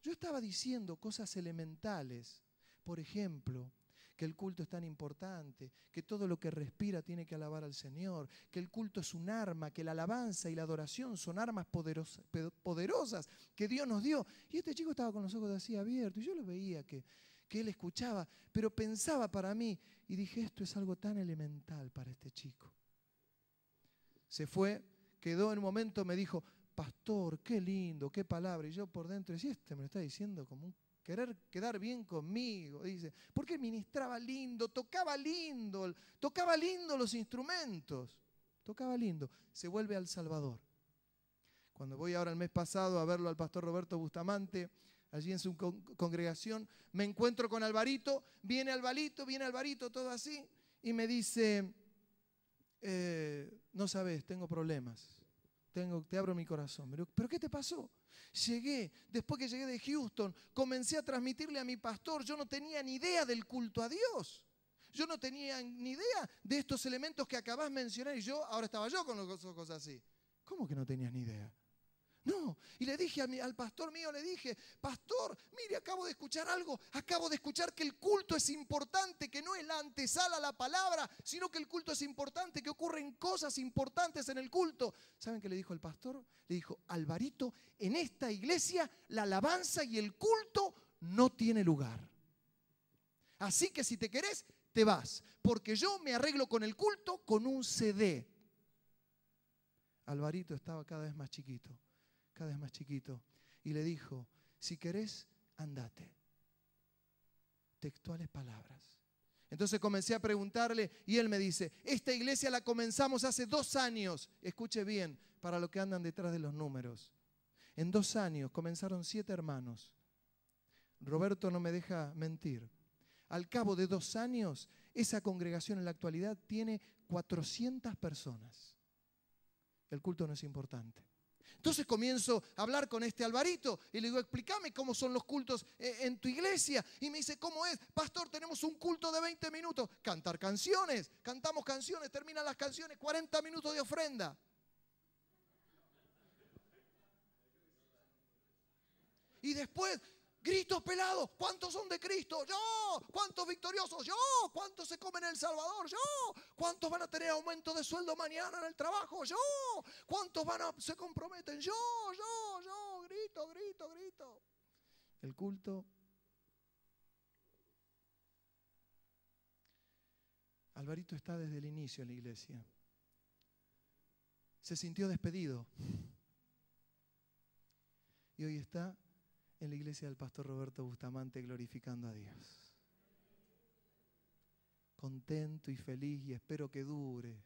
Yo estaba diciendo cosas elementales, por ejemplo, que el culto es tan importante, que todo lo que respira tiene que alabar al Señor, que el culto es un arma, que la alabanza y la adoración son armas poderosas que Dios nos dio. Y este chico estaba con los ojos así abiertos y yo lo veía que él escuchaba, pero pensaba para mí y dije, esto es algo tan elemental para este chico. Se fue, quedó en un momento, me dijo, pastor, qué lindo, qué palabra. Y yo por dentro decía, me lo está diciendo como un querer quedar bien conmigo. Dice, porque ministraba lindo, tocaba lindo los instrumentos, tocaba lindo. Se vuelve a El Salvador. Cuando voy ahora el mes pasado a verlo al pastor Roberto Bustamante, allí en su congregación, me encuentro con Alvarito, viene Alvarito, todo así, y me dice, no sabes, tengo problemas, te abro mi corazón. ¿Pero qué te pasó? Después que llegué de Houston, comencé a transmitirle a mi pastor, yo no tenía ni idea del culto a Dios. Yo no tenía ni idea de estos elementos que acabás de mencionar y ahora estaba yo con los ojos así. ¿Cómo que no tenías ni idea? No, y le dije al pastor mío, pastor, mire, acabo de escuchar algo, acabo de escuchar que el culto es importante, que no es la antesala a la palabra, sino que el culto es importante, que ocurren cosas importantes en el culto. ¿Saben qué le dijo el pastor? Le dijo, Alvarito, en esta iglesia la alabanza y el culto no tiene lugar. Así que si te querés, te vas, porque yo me arreglo con el culto con un CD. Alvarito estaba cada vez más chiquito. Y le dijo, si querés, andate. Textuales palabras. Entonces comencé a preguntarle y él me dice, esta iglesia la comenzamos hace 2 años. Escuche bien, para los que andan detrás de los números. En 2 años comenzaron 7 hermanos. Roberto no me deja mentir. Al cabo de 2 años, esa congregación en la actualidad tiene 400 personas. El culto no es importante. Entonces comienzo a hablar con este Alvarito y le digo, explícame cómo son los cultos en tu iglesia. Y me dice, ¿cómo es? Pastor, tenemos un culto de 20 minutos. Cantar canciones, cantamos canciones, terminan las canciones, 40 minutos de ofrenda. Y después, gritos pelados, ¿cuántos son de Cristo? Yo. ¿Cuántos victoriosos? Yo. ¿Cuántos se comen en El Salvador? Yo. ¿Cuántos van a tener aumento de sueldo mañana en el trabajo? Yo. ¿Cuántos se comprometen? Yo. Grito, grito, grito. El culto. Alvarito está desde el inicio en la iglesia. Se sintió despedido. Y hoy está en la iglesia del pastor Roberto Bustamante glorificando a Dios. Contento y feliz, y espero que dure.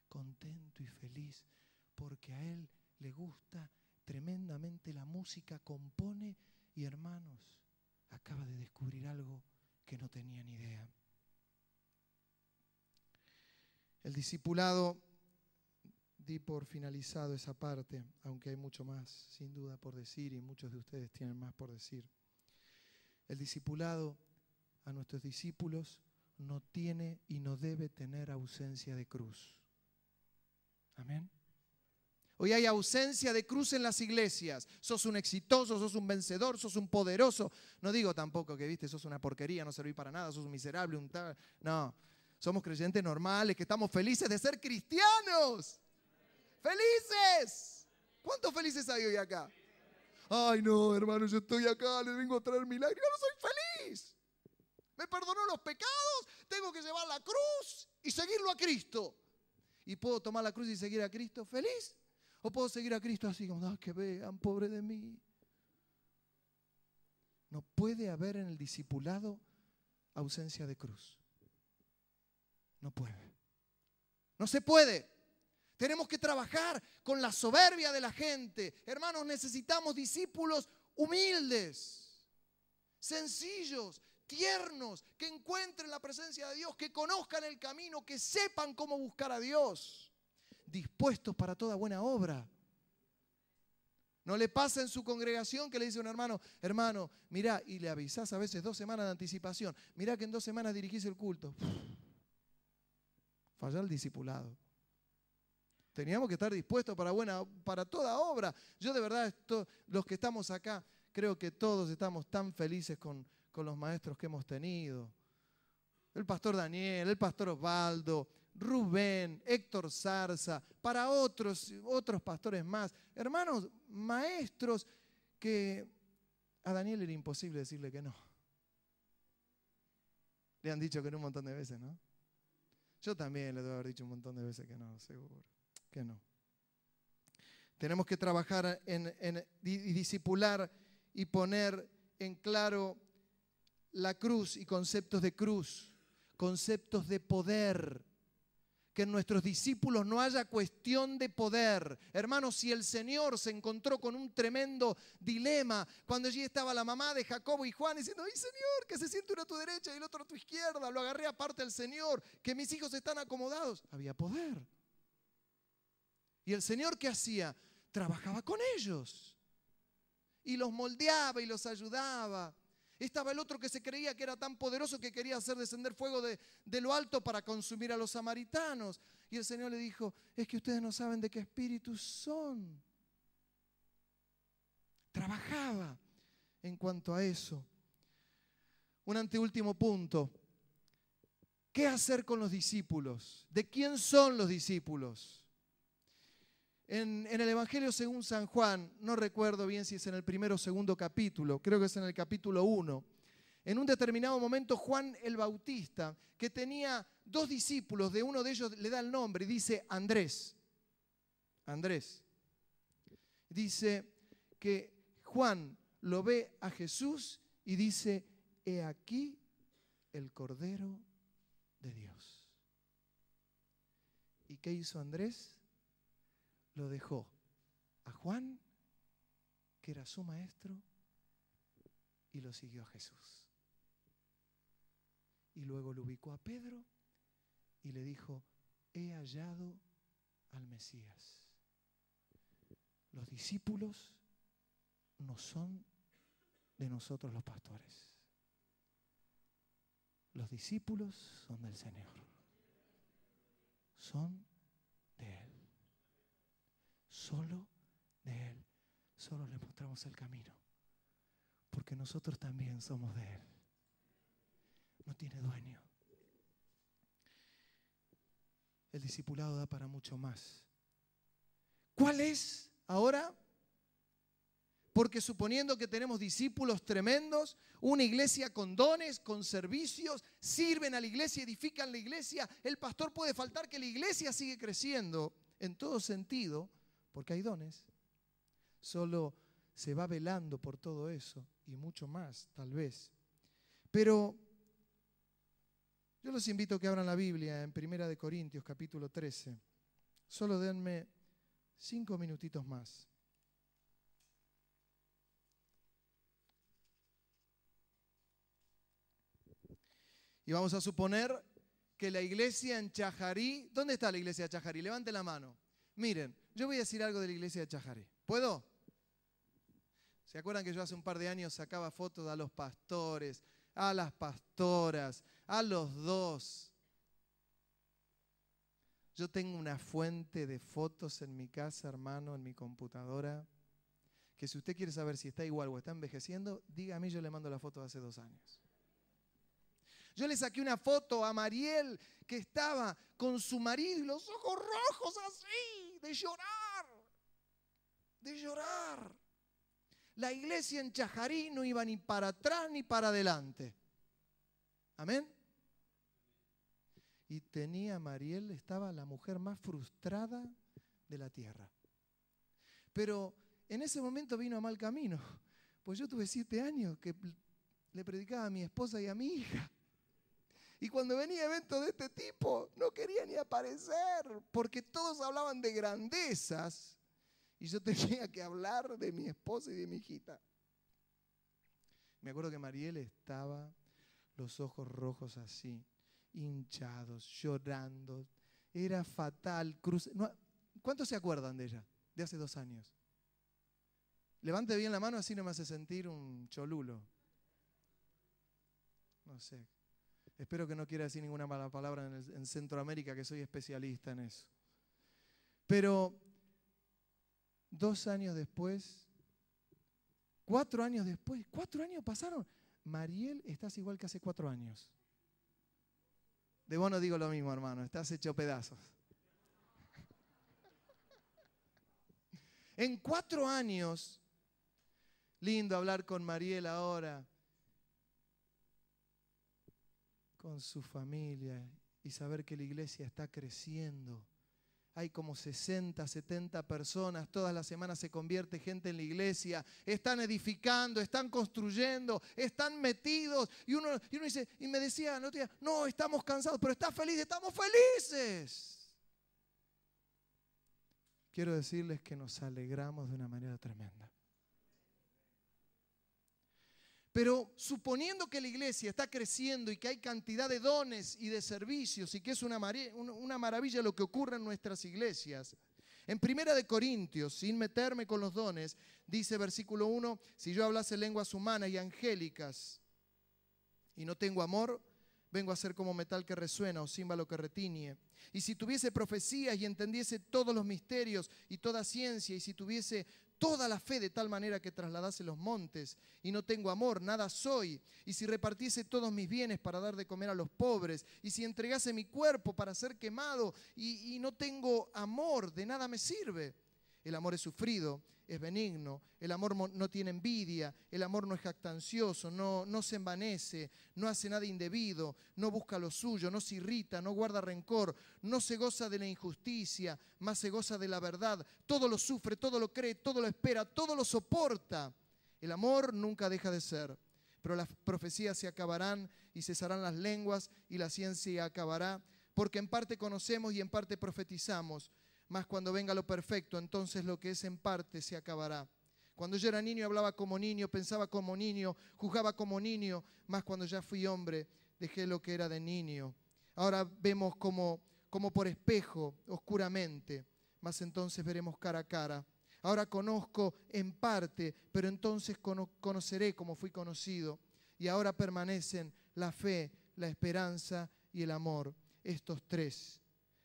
Contento y feliz porque a él le gusta tremendamente la música, compone y, hermanos, acaba de descubrir algo que no tenía ni idea. El discipulado, di por finalizado esa parte, aunque hay mucho más, sin duda, por decir, y muchos de ustedes tienen más por decir. El discipulado a nuestros discípulos no tiene y no debe tener ausencia de cruz. Amén. Hoy hay ausencia de cruz en las iglesias. Sos un exitoso, sos un vencedor, sos un poderoso. No digo tampoco que, viste, sos una porquería, no servís para nada, sos un miserable, un tal. No, somos creyentes normales, que estamos felices de ser cristianos. ¡Felices! ¿Cuántos felices hay hoy acá? Ay, no, hermano, yo estoy acá, le vengo a traer milagros. Yo no soy feliz. Me perdonó los pecados, tengo que llevar la cruz y seguirlo a Cristo. ¿Y puedo tomar la cruz y seguir a Cristo feliz? ¿O puedo seguir a Cristo así como, que vean, pobre de mí? No puede haber en el discipulado ausencia de cruz. No puede. No se puede. Tenemos que trabajar con la soberbia de la gente. Hermanos, necesitamos discípulos humildes, sencillos, tiernos, que encuentren la presencia de Dios, que conozcan el camino, que sepan cómo buscar a Dios, dispuestos para toda buena obra. No le pasa en su congregación que le dice a un hermano, hermano, mirá, y le avisás a veces 2 semanas de anticipación, mirá que en 2 semanas dirigís el culto. Falla el discipulado. Teníamos que estar dispuestos para toda obra. Yo de verdad, los que estamos acá, creo que todos estamos tan felices con los maestros que hemos tenido. El pastor Daniel, el pastor Osvaldo, Rubén, Héctor Zarza, para otros pastores más. Hermanos, maestros que a Daniel era imposible decirle que no. Le han dicho que no un montón de veces, ¿no? Yo también le debo haber dicho un montón de veces que no, seguro. Que no. Tenemos que trabajar y discipular y poner en claro la cruz y conceptos de cruz, conceptos de poder. Que en nuestros discípulos no haya cuestión de poder. Hermanos, si el Señor se encontró con un tremendo dilema, cuando allí estaba la mamá de Jacobo y Juan diciendo, ¡ay, Señor, que se siente uno a tu derecha y el otro a tu izquierda! Lo agarré aparte al Señor, que mis hijos están acomodados. Había poder. ¿Y el Señor qué hacía? Trabajaba con ellos. Y los moldeaba y los ayudaba. Estaba el otro que se creía que era tan poderoso que quería hacer descender fuego de lo alto para consumir a los samaritanos. Y el Señor le dijo, es que ustedes no saben de qué espíritus son. Trabajaba en cuanto a eso. Un anteúltimo punto. ¿Qué hacer con los discípulos? ¿De quién son los discípulos? En el Evangelio según San Juan, no recuerdo bien si es en el 1 o 2 capítulo, creo que es en el capítulo 1. En un determinado momento Juan el Bautista, que tenía 2 discípulos, de uno de ellos le da el nombre y dice Andrés. Andrés. Dice que Juan lo ve a Jesús y dice, he aquí el Cordero de Dios. ¿Y qué hizo Andrés? Lo dejó a Juan, que era su maestro, y lo siguió a Jesús. Y luego lo ubicó a Pedro y le dijo, he hallado al Mesías. Los discípulos no son de nosotros los pastores. Los discípulos son del Señor. Son de Él. Solo de Él. Solo le mostramos el camino. Porque nosotros también somos de Él. No tiene dueño. El discipulado da para mucho más. ¿Cuál es ahora? Porque suponiendo que tenemos discípulos tremendos, una iglesia con dones, con servicios, sirven a la iglesia, edifican la iglesia, el pastor puede faltar, que la iglesia sigue creciendo en todo sentido, porque hay dones. Solo se va velando por todo eso y mucho más, tal vez. Pero yo los invito a que abran la Biblia en 1 Corintios capítulo 13. Solo denme 5 minutitos más. Y vamos a suponer que la iglesia en Chajarí, ¿dónde está la iglesia de Chajarí? Levante la mano. Miren, yo voy a decir algo de la iglesia de Chajarí. ¿Puedo? ¿Se acuerdan que yo hace un par de años sacaba fotos a los pastores, a las pastoras, a los dos? Yo tengo una fuente de fotos en mi casa, hermano, en mi computadora, que si usted quiere saber si está igual o está envejeciendo, dígame, yo le mando la foto de hace 2 años. Yo le saqué una foto a Mariel que estaba con su marido y los ojos rojos así, de llorar, de llorar. La iglesia en Chajarí no iba ni para atrás ni para adelante. ¿Amén? Y tenía Mariel, estaba la mujer más frustrada de la tierra. Pero en ese momento vino a mal camino, pues yo tuve 7 años que le predicaba a mi esposa y a mi hija. Y cuando venía eventos de este tipo, no quería ni aparecer, porque todos hablaban de grandezas y yo tenía que hablar de mi esposa y de mi hijita. Me acuerdo que Mariel estaba, los ojos rojos así, hinchados, llorando. Era fatal. ¿Cuántos se acuerdan de ella? De hace 2 años. Levante bien la mano, así no me hace sentir un cholulo. No sé. Espero que no quiera decir ninguna mala palabra en Centroamérica, que soy especialista en eso. Pero 2 años después, 4 años después, 4 años pasaron. Mariel, estás igual que hace 4 años. De vos no digo lo mismo, hermano, estás hecho pedazos. En 4 años, lindo hablar con Mariel ahora, con su familia y saber que la iglesia está creciendo. Hay como 60, 70 personas, todas las semanas se convierte gente en la iglesia, están edificando, están construyendo, están metidos. Y uno dice, y me decía, no, estamos cansados, pero ¿estás feliz? Estamos felices. Quiero decirles que nos alegramos de una manera tremenda. Pero suponiendo que la iglesia está creciendo y que hay cantidad de dones y de servicios y que es una maravilla lo que ocurre en nuestras iglesias, en 1 Corintios, sin meterme con los dones, dice versículo 1, si yo hablase lenguas humanas y angélicas y no tengo amor, vengo a ser como metal que resuena o címbalo que retiñe. Y si tuviese profecías y entendiese todos los misterios y toda ciencia, y si tuviese toda la fe de tal manera que trasladase los montes, y no tengo amor, nada soy. Y si repartiese todos mis bienes para dar de comer a los pobres, y si entregase mi cuerpo para ser quemado, y no tengo amor, de nada me sirve. El amor es sufrido, es benigno, el amor no tiene envidia, el amor no es jactancioso, no se envanece, no hace nada indebido, no busca lo suyo, no se irrita, no guarda rencor, no se goza de la injusticia, más se goza de la verdad. Todo lo sufre, todo lo cree, todo lo espera, todo lo soporta. El amor nunca deja de ser, pero las profecías se acabarán y cesarán las lenguas y la ciencia acabará, porque en parte conocemos y en parte profetizamos. Mas cuando venga lo perfecto, entonces lo que es en parte se acabará. Cuando yo era niño hablaba como niño, pensaba como niño, juzgaba como niño, mas cuando ya fui hombre dejé lo que era de niño. Ahora vemos como por espejo, oscuramente, mas entonces veremos cara a cara. Ahora conozco en parte, pero entonces conoceré como fui conocido. Y ahora permanecen la fe, la esperanza y el amor, estos tres.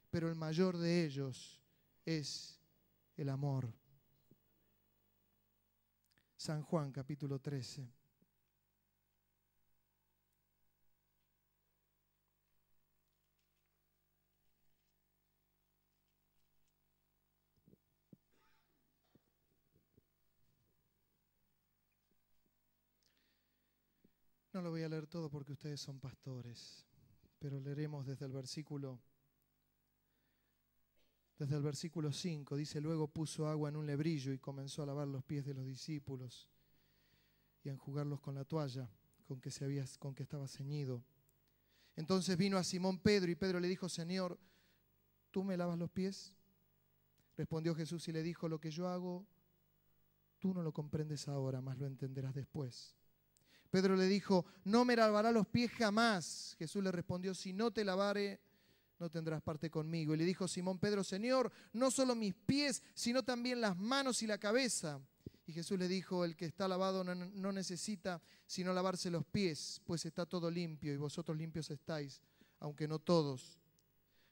Pero el mayor de ellos es el amor. San Juan, capítulo 13. No lo voy a leer todo porque ustedes son pastores, pero leeremos desde el versículo 5. Dice: luego puso agua en un lebrillo y comenzó a lavar los pies de los discípulos y a enjugarlos con la toalla con que estaba ceñido. Entonces vino a Simón Pedro y Pedro le dijo: Señor, ¿tú me lavas los pies? Respondió Jesús y le dijo: lo que yo hago, tú no lo comprendes ahora, mas lo entenderás después. Pedro le dijo: no me lavará los pies jamás. Jesús le respondió: si no te lavare, no tendrás parte conmigo. Y le dijo Simón Pedro: Señor, no solo mis pies, sino también las manos y la cabeza. Y Jesús le dijo: el que está lavado no necesita sino lavarse los pies, pues está todo limpio, y vosotros limpios estáis, aunque no todos.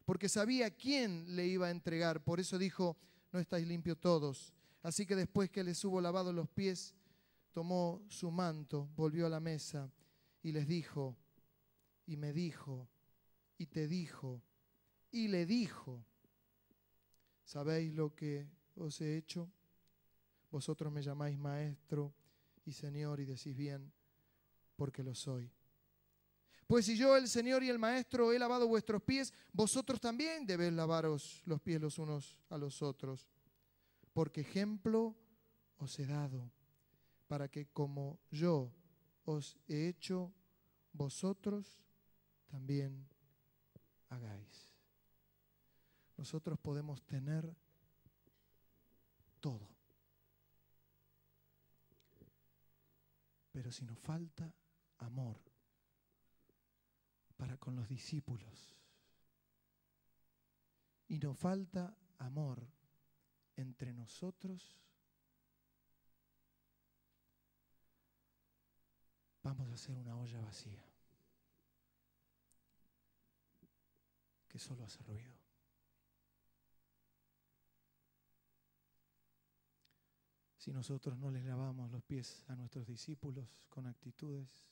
Porque sabía quién le iba a entregar, por eso dijo: no estáis limpios todos. Así que después que les hubo lavado los pies, tomó su manto, volvió a la mesa y les dijo, y me dijo, y te dijo, y le dijo: ¿sabéis lo que os he hecho? Vosotros me llamáis maestro y señor y decís bien, porque lo soy. Pues si yo, el Señor y el Maestro, he lavado vuestros pies, vosotros también debéis lavaros los pies los unos a los otros. Porque ejemplo os he dado, para que como yo os he hecho, vosotros también hagáis. Nosotros podemos tener todo, pero si nos falta amor para con los discípulos y nos falta amor entre nosotros, vamos a hacer una olla vacía que solo hace ruido. Si nosotros no les lavamos los pies a nuestros discípulos con actitudes,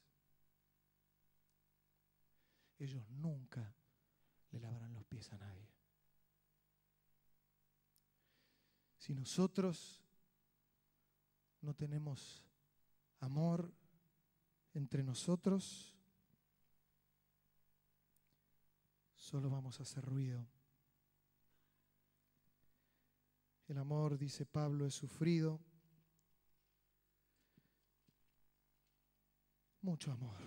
ellos nunca le lavarán los pies a nadie. Si nosotros no tenemos amor entre nosotros, solo vamos a hacer ruido. El amor, dice Pablo, es sufrido. Mucho amor.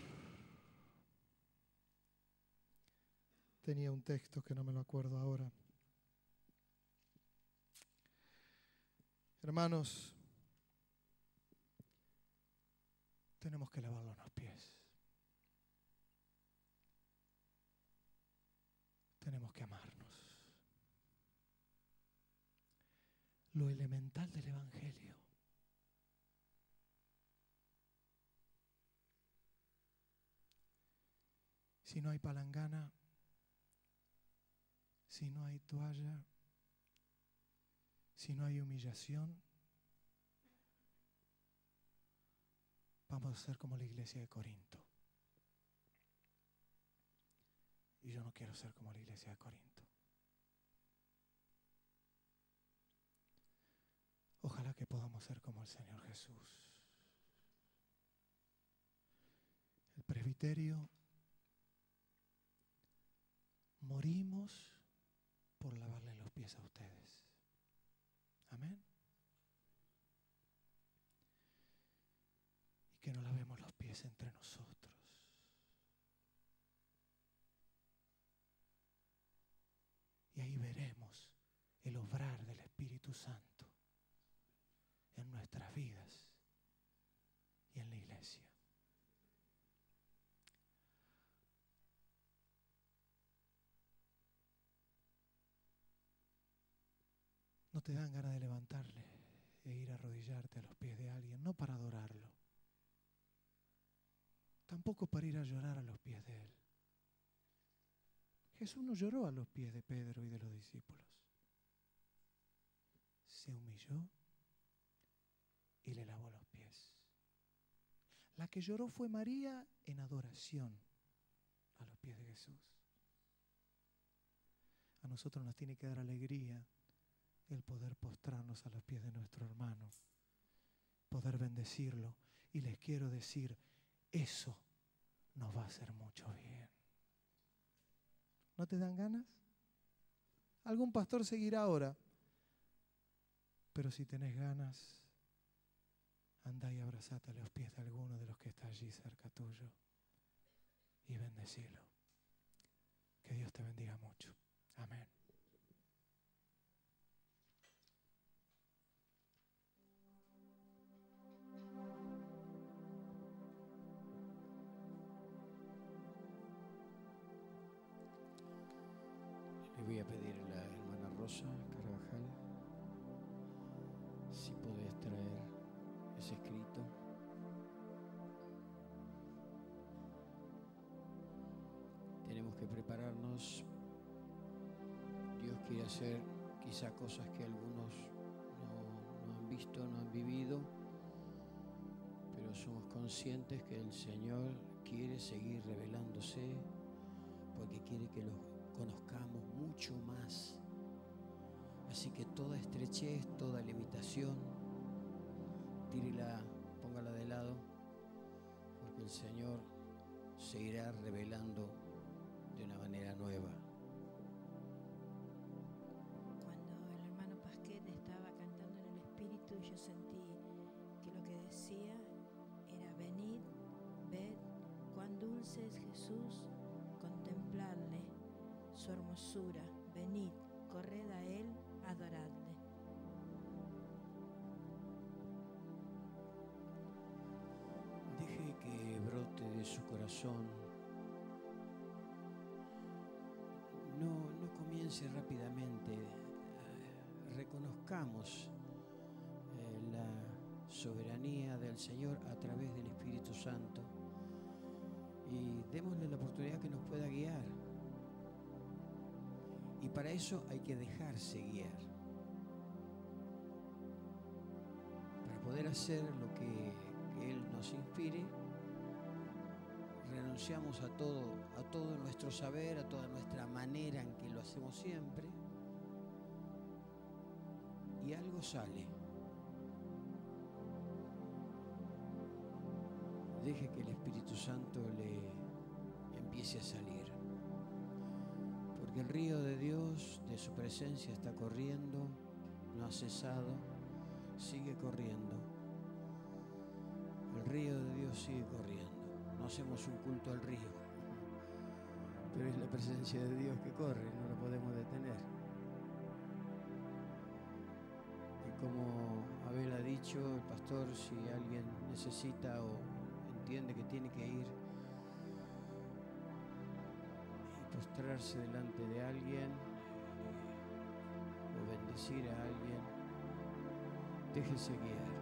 Tenía un texto que no me lo acuerdo ahora. Hermanos, tenemos que lavarnos los pies. Tenemos que amarnos. Lo elemental del Evangelio. Si no hay palangana, si no hay toalla, si no hay humillación, vamos a ser como la iglesia de Corinto. Y yo no quiero ser como la iglesia de Corinto. Ojalá que podamos ser como el Señor Jesús. El presbiterio, morimos por lavarle los pies a ustedes. Amén. Y que nos lavemos los pies entre nosotros. Y ahí veremos el obrar del Espíritu Santo en nuestras vidas y en la iglesia. ¿No te dan ganas de levantarle e ir a arrodillarte a los pies de alguien, no para adorarlo, tampoco para ir a llorar a los pies de Él. Jesús no lloró a los pies de Pedro y de los discípulos. Se humilló y le lavó los pies. La que lloró fue María en adoración a los pies de Jesús. A nosotros nos tiene que dar alegría el poder postrarnos a los pies de nuestro hermano, poder bendecirlo. Y les quiero decir, eso nos va a hacer mucho bien. ¿No te dan ganas? Algún pastor seguirá ahora, pero si tenés ganas, andá y abrazate a los pies de alguno de los que está allí cerca tuyo y bendecilo. Que Dios te bendiga mucho. Amén. Le voy a pedir a la hermana Rosa Carvajal si podés traer ese escrito. Tenemos que prepararnos. Dios quiere hacer quizá cosas que algunos no han visto, no han vivido, pero somos conscientes que el Señor quiere seguir revelándose porque quiere que los conozcamos mucho más. Así que toda estrechez, toda limitación, tírela, póngala de lado, porque el Señor se irá revelando de una manera nueva. Cuando el hermano Pasquet estaba cantando en el Espíritu, yo sentí que lo que decía era: venid, ved, cuán dulce es Jesús, contempladle su hermosura, venid, corred a Él, adoradle. Deje que brote de su corazón. No comience rápidamente. Reconozcamos la soberanía del Señor a través del Espíritu Santo y démosle la oportunidad que nos pueda guiar. Y para eso hay que dejarse guiar. Para poder hacer lo que Él nos inspire, renunciamos a todo nuestro saber, a toda nuestra manera en que lo hacemos siempre, y algo sale. Deje que el Espíritu Santo le empiece a salir. Porque el río de Dios, de su presencia, está corriendo, no ha cesado, sigue corriendo. El río de Dios sigue corriendo. No hacemos un culto al río, pero es la presencia de Dios que corre, no lo podemos detener. Y como Abel ha dicho, el pastor, si alguien necesita o entiende que tiene que ir y postrarse delante de alguien o bendecir a alguien, déjese guiar.